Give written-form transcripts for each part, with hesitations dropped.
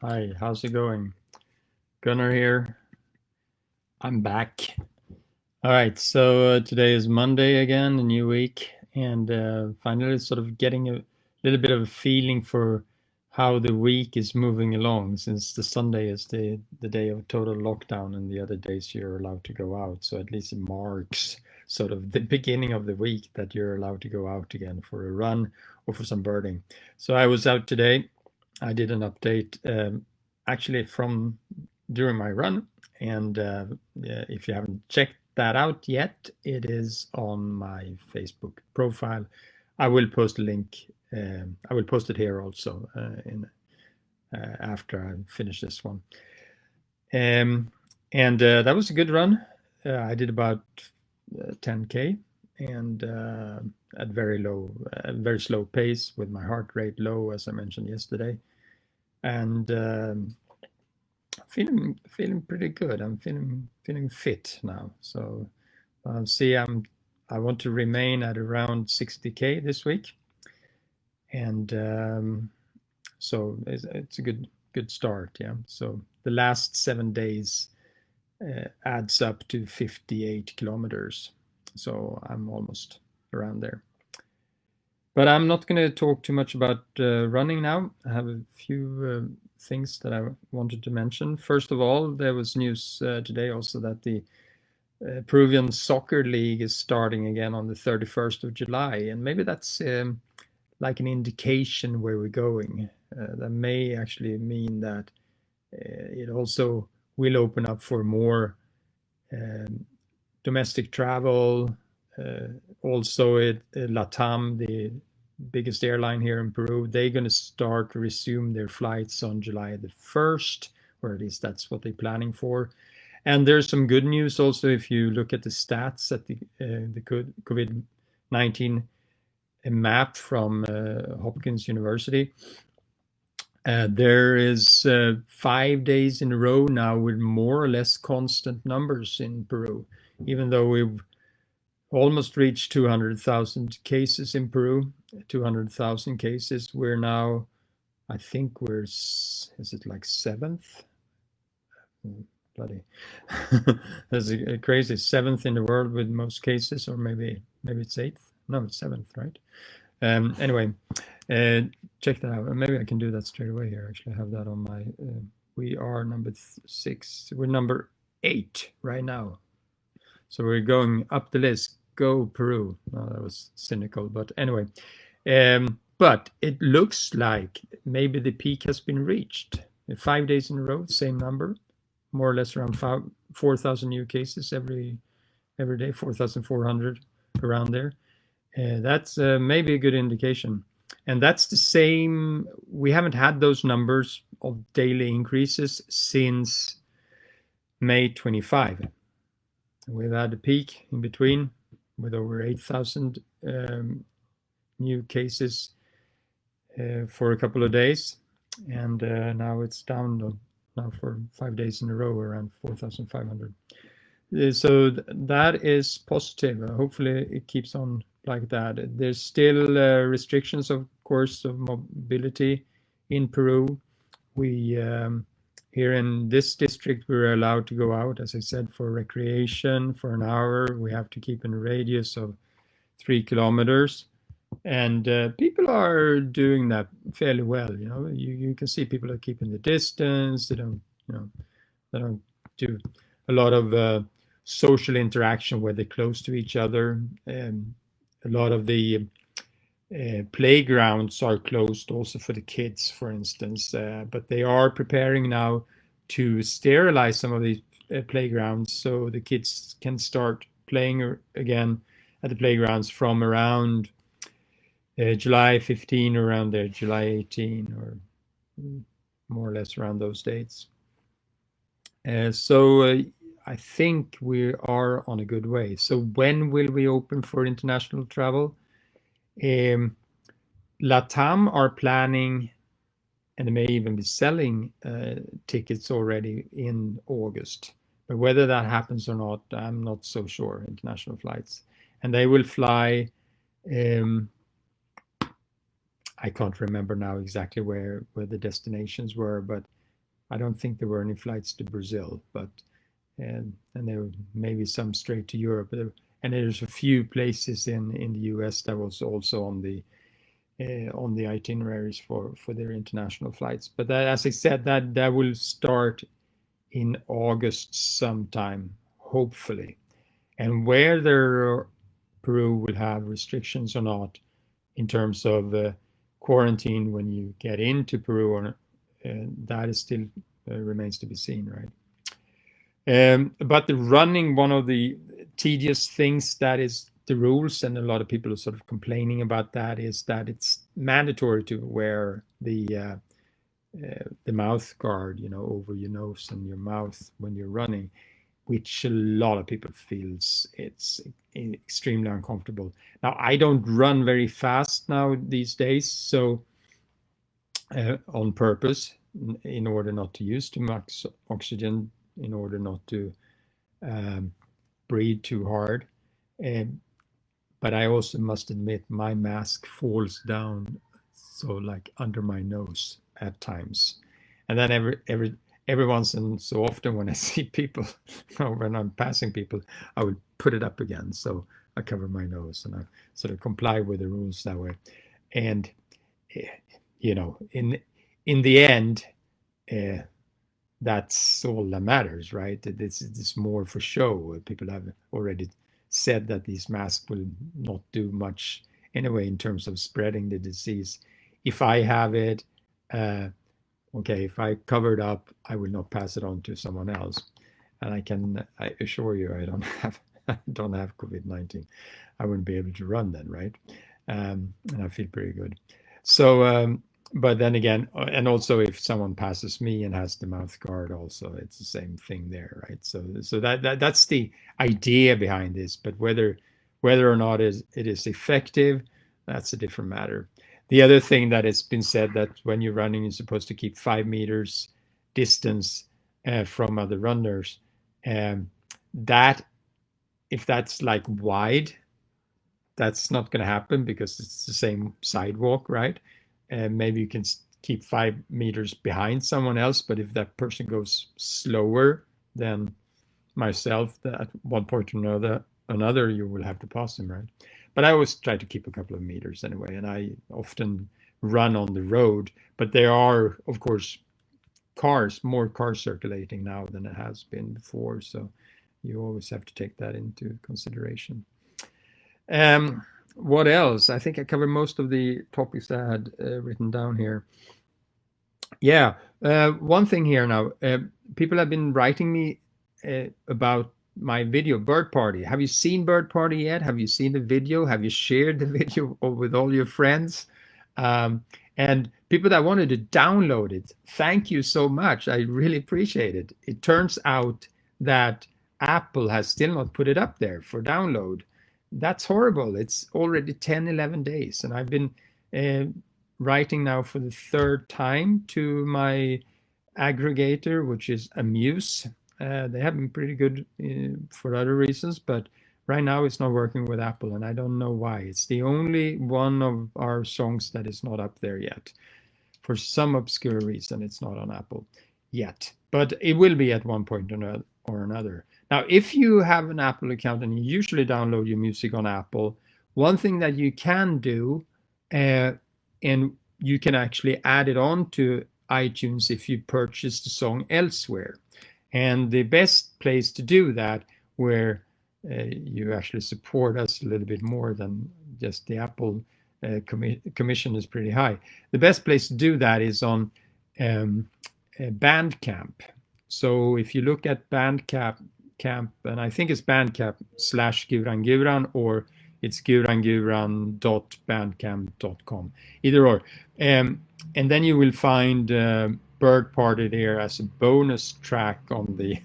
Hi, how's it going? Gunnar here. I'm back. All right, so today is Monday again, a new week, and finally sort of getting a little bit of a feeling for how the week is moving along, since the Sunday is the day of total lockdown and the other days you're allowed to go out. So at least it marks sort of the beginning of the week that you're allowed to go out again for a run or for some birding. So I was out today. I did an update actually from during my run. And if you haven't checked that out yet, it is on my Facebook profile. I will post a link. I will post it here also in after I finish this one. And that was a good run. I did about 10K and at very slow pace with my heart rate low, as I mentioned yesterday. And feeling pretty good. I'm feeling fit now. So see, I want to remain at around 60K this week, and so it's a good start. Yeah. So the last 7 days adds up to 58 kilometers. So I'm almost around there. But I'm not going to talk too much about running now. I have a few things that I wanted to mention. First of all, there was news today also that the Peruvian Soccer League is starting again on the 31st of July. And maybe that's like an indication where we're going. That may actually mean that it also will open up for more domestic travel. Also, LATAM, the biggest airline here in Peru, they're going to resume their flights on July the 1st, or at least that's what they're planning for. And there's some good news also if you look at the stats at the COVID-19 map from Hopkins University. There is 5 days in a row now with more or less constant numbers in Peru, even though we've almost reached 200,000 cases in Peru. 200,000 cases. We're now, I think is it like seventh? Bloody, that's a crazy seventh in the world with most cases, or maybe it's eighth. No, it's seventh, right? Anyway, check that out. Maybe I can do that straight away here. Actually, I have that on my. We are number 6. We're number 8 right now. So we're going up the list. Go Peru. Oh, that was cynical, but anyway. But it looks like maybe the peak has been reached. 5 days in a row, same number, more or less around 4,000 new cases every day, 4,400 around there. That's maybe a good indication. And that's the same. We haven't had those numbers of daily increases since May 25. We've had a peak in between with over 8,000 new cases for a couple of days, and now it's down now for 5 days in a row around 4,500. So that is positive. Hopefully it keeps on like that. There's still restrictions, of course, of mobility in Peru. We here in this district, we're allowed to go out, as I said, for recreation for an hour. We have to keep in a radius of 3 kilometers. And people are doing that fairly well. You can see people are keeping the distance. They don't do a lot of social interaction where they're close to each other. A lot of the playgrounds are closed also for the kids, for instance, but they are preparing now to sterilize some of these playgrounds so the kids can start playing again at the playgrounds from around July 15, around there, July 18, or more or less around those dates. So I think we are on a good way. So when will we open for international travel? LATAM are planning, and they may even be selling tickets already in August. But whether that happens or not, I'm not so sure, international flights. And they will fly, I can't remember now exactly where the destinations were, but I don't think there were any flights to Brazil, but and there were maybe some straight to Europe. And there's a few places in the US that was also on the itineraries for their international flights. But that, as I said, that will start in August sometime, hopefully. And whether Peru will have restrictions or not in terms of quarantine when you get into Peru, or that is still remains to be seen, right? But the running, one of the tedious things that is the rules, and a lot of people are sort of complaining about that, is that it's mandatory to wear the mouth guard, over your nose and your mouth when you're running, which a lot of people feels it's extremely uncomfortable. Now, I don't run very fast now these days, so on purpose, in order not to use too much oxygen, in order not to breathe too hard. But I also must admit my mask falls down, so like under my nose at times. And then every once and so often when I see people, or when I'm passing people, I would put it up again. So I cover my nose and I sort of comply with the rules that way. And, in the end, that's all that matters, right? It's more for show. People have already said that these masks will not do much anyway in terms of spreading the disease. If I have it, okay, if I cover it up, I will not pass it on to someone else. And I assure you, I don't have COVID-19. I wouldn't be able to run then, right? And I feel pretty good. So, but then again, and also if someone passes me and has the mouth guard, also it's the same thing there, right? So that's the idea behind this. But whether or not it is effective, that's a different matter. The other thing that has been said, that when you're running, you're supposed to keep 5 meters distance from other runners. That, if that's like wide, that's not going to happen because it's the same sidewalk, right? And maybe you can keep 5 meters behind someone else, but if that person goes slower than myself, at one point or another, you will have to pass them, right? But I always try to keep a couple of meters anyway, and I often run on the road. But there are, of course, more cars circulating now than it has been before, so you always have to take that into consideration. What else? I think I covered most of the topics that I had written down here. Yeah, one thing here now. People have been writing me about my video, Birdparty. Have you seen Birdparty yet? Have you seen the video? Have you shared the video with all your friends? And people that wanted to download it, thank you so much. I really appreciate it. It turns out that Apple has still not put it up there for download. That's horrible. It's already 10, 11 days. And I've been writing now for the 3rd time to my aggregator, which is Amuse. They have been pretty good for other reasons, but right now it's not working with Apple, and I don't know why. It's the only one of our songs that is not up there yet. For some obscure reason, it's not on Apple yet, but it will be at one point or another. Now, if you have an Apple account and you usually download your music on Apple, one thing that you can do, and you can actually add it on to iTunes if you purchase the song elsewhere. And the best place to do that, where you actually support us a little bit more than just the Apple commission is pretty high. The best place to do that is on Bandcamp. So if you look at Bandcamp, and I think it's Bandcamp/Guran, or it's guranguran.bandcamp.com, either or. And then you will find Birdparty there as a bonus track on the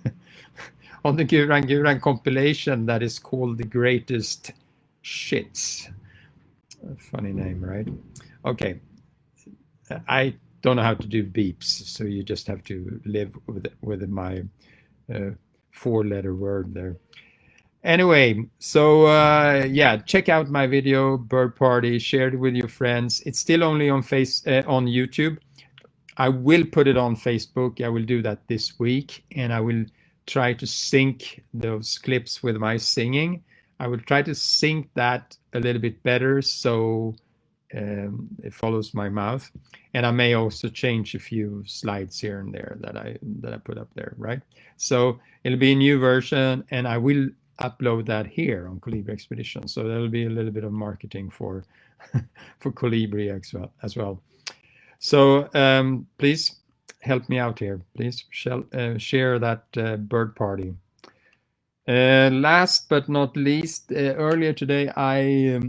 on the Guran compilation that is called The Greatest Shits. A funny name, right? Okay. I don't know how to do beeps, so you just have to live with my 4-letter word there. Anyway, so yeah, check out my video, Birdparty, share it with your friends. It's still only on YouTube. I will put it on Facebook. I will do that this week, and I will try to sync those clips with my singing. I will try to sync that a little bit better so it follows my mouth, and I may also change a few slides here and there that I put up there, right? So it'll be a new version, and I will upload that here on Colibri Expedition. So there'll be a little bit of marketing for for Colibri as well. So please help me out here. Please share that bird party. Last but not least, earlier today I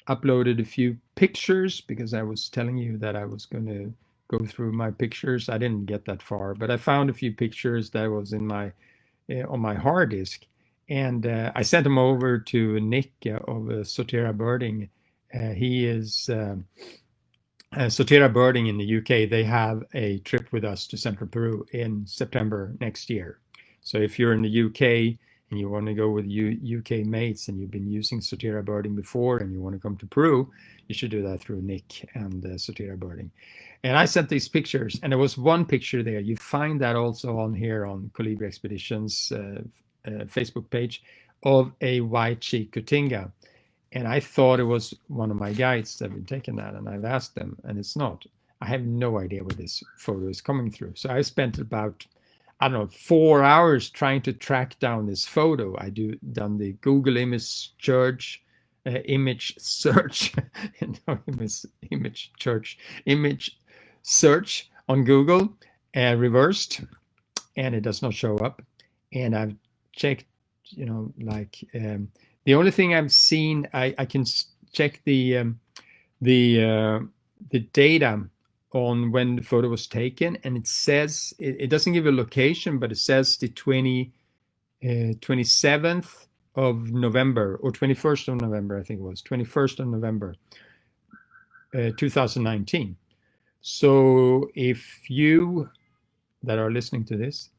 uploaded a few pictures because I was telling you that I was going to go through my pictures. I didn't get that far, but I found a few pictures that was in my on my hard disk, and I sent them over to Nick of Sotera Birding. He is Sotera Birding in the UK. They have a trip with us to Central Peru in September next year. So if you're in the UK and you want to go with UK mates and you've been using Sotera Birding before and you want to come to Peru, you should do that through Nick and Sotera Birding. And I sent these pictures, and there was one picture there. You find that also on here on Colibri Expeditions Facebook page of a white-cheeked cotinga. And I thought it was one of my guides that had taken that, and I've asked them, and it's not. I have no idea where this photo is coming through. So I spent about, I don't know, 4 hours trying to track down this photo. Done the Google image search, image search on Google, reversed, and it does not show up. And I've checked, the only thing I've seen, I can check the data on when the photo was taken, and it says it doesn't give a location, but it says the 27th of November or 21st of November, I think it was 21st of November 2019. So if you that are listening to this,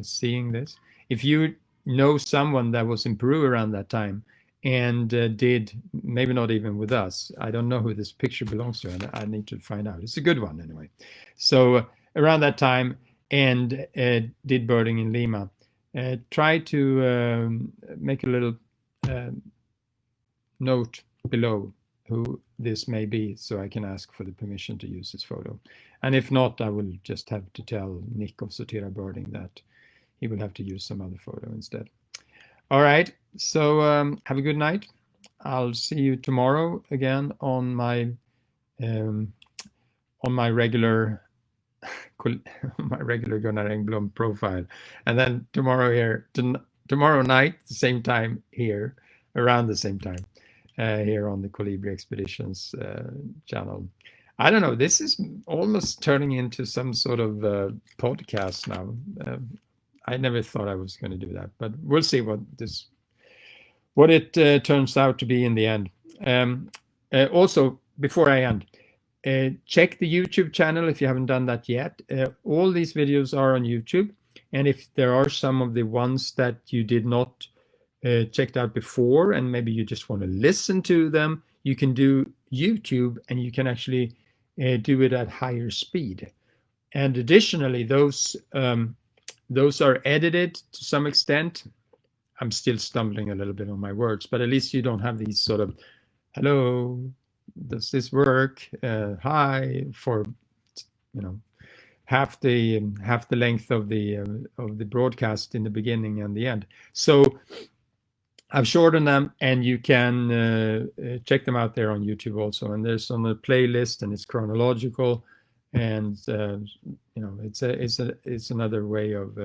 seeing this, if you know someone that was in Peru around that time and did, maybe not even with us, I don't know who this picture belongs to, and I need to find out. It's a good one anyway. So around that time, and did birding in Lima, try to make a little note below who this may be, so I can ask for the permission to use this photo. And if not, I will just have to tell Nick of Sotera Birding that he will have to use some other photo instead. All right, so have a good night. I'll see you tomorrow again on my regular Gunnar Engblom profile, and then tomorrow night, the same time here, around the same time here on the Colibri Expeditions channel. I don't know. This is almost turning into some sort of podcast now. I never thought I was going to do that, but we'll see what it turns out to be in the end. Also, before I end, check the YouTube channel if you haven't done that yet. All these videos are on YouTube, and if there are some of the ones that you did not checked out before, and maybe you just want to listen to them, you can do YouTube, and you can actually do it at higher speed. And additionally, those are edited to some extent. I'm still stumbling a little bit on my words, but at least you don't have these sort of, hello, does this work? Hi, for half the length of the broadcast in the beginning and the end. So I've shortened them, and you can check them out there on YouTube also. And there's on a playlist, and it's chronological, and it's another way of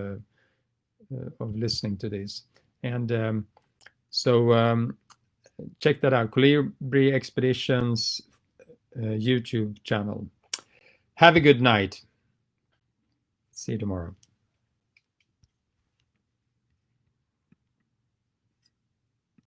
listening to these. And so check that out, Colibri Expeditions YouTube channel. Have a good night. See you tomorrow.